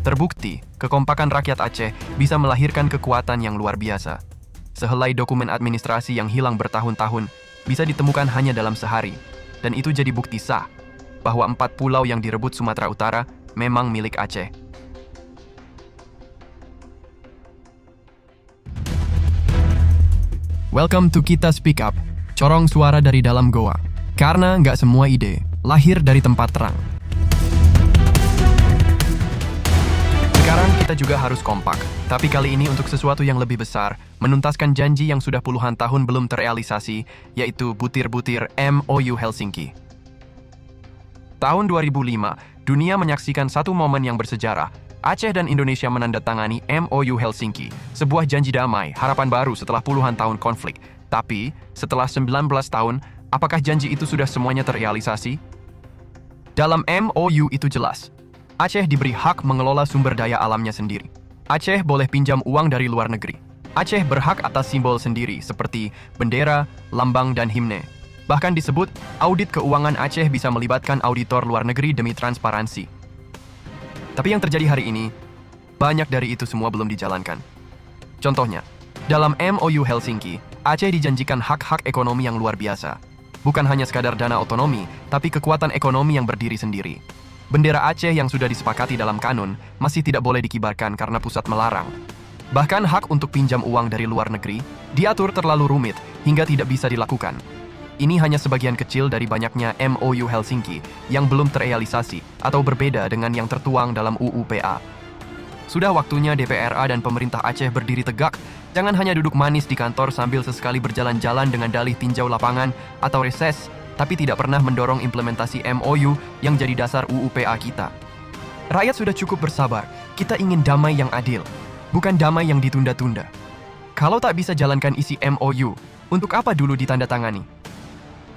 Terbukti, kekompakan rakyat Aceh bisa melahirkan kekuatan yang luar biasa. Sehelai dokumen administrasi yang hilang bertahun-tahun bisa ditemukan hanya dalam sehari, dan itu jadi bukti sah bahwa 4 pulau yang direbut Sumatera Utara memang milik Aceh. Welcome to Kita Speak Up, corong suara dari dalam goa. Karena nggak semua ide lahir dari tempat terang. Sekarang kita juga harus kompak, tapi kali ini untuk sesuatu yang lebih besar, menuntaskan janji yang sudah puluhan tahun belum terrealisasi, yaitu butir-butir MOU Helsinki. Tahun 2005, dunia menyaksikan satu momen yang bersejarah. Aceh dan Indonesia menandatangani MOU Helsinki, sebuah janji damai, harapan baru setelah puluhan tahun konflik. Tapi, setelah 19 tahun, apakah janji itu sudah semuanya terrealisasi? Dalam MOU itu jelas, Aceh diberi hak mengelola sumber daya alamnya sendiri. Aceh boleh pinjam uang dari luar negeri. Aceh berhak atas simbol sendiri seperti bendera, lambang, dan himne. Bahkan disebut, audit keuangan Aceh bisa melibatkan auditor luar negeri demi transparansi. Tapi yang terjadi hari ini, banyak dari itu semua belum dijalankan. Contohnya, dalam MOU Helsinki, Aceh dijanjikan hak-hak ekonomi yang luar biasa. Bukan hanya sekadar dana otonomi, tapi kekuatan ekonomi yang berdiri sendiri. Bendera Aceh yang sudah disepakati dalam kanun masih tidak boleh dikibarkan karena pusat melarang. Bahkan hak untuk pinjam uang dari luar negeri diatur terlalu rumit hingga tidak bisa dilakukan. Ini hanya sebagian kecil dari banyaknya MOU Helsinki yang belum terrealisasi atau berbeda dengan yang tertuang dalam UU-PA. Sudah waktunya DPRA dan pemerintah Aceh berdiri tegak, jangan hanya duduk manis di kantor sambil sesekali berjalan-jalan dengan dalih tinjau lapangan atau reses, tapi tidak pernah mendorong implementasi MOU yang jadi dasar UU-PA kita. Rakyat sudah cukup bersabar, kita ingin damai yang adil, bukan damai yang ditunda-tunda. Kalau tak bisa jalankan isi MOU, untuk apa dulu ditandatangani?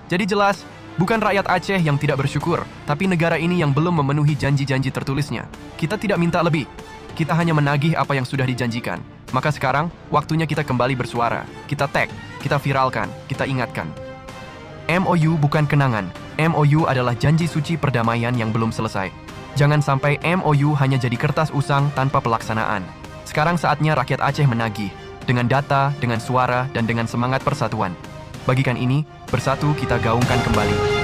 Jadi jelas, bukan rakyat Aceh yang tidak bersyukur, tapi negara ini yang belum memenuhi janji-janji tertulisnya. Kita tidak minta lebih, kita hanya menagih apa yang sudah dijanjikan. Maka sekarang, waktunya kita kembali bersuara, kita tag, kita viralkan, kita ingatkan. MOU bukan kenangan, MOU adalah janji suci perdamaian yang belum selesai. Jangan sampai MOU hanya jadi kertas usang tanpa pelaksanaan. Sekarang saatnya rakyat Aceh menagih, dengan data, dengan suara, dan dengan semangat persatuan. Bagikan ini, bersatu kita gaungkan kembali.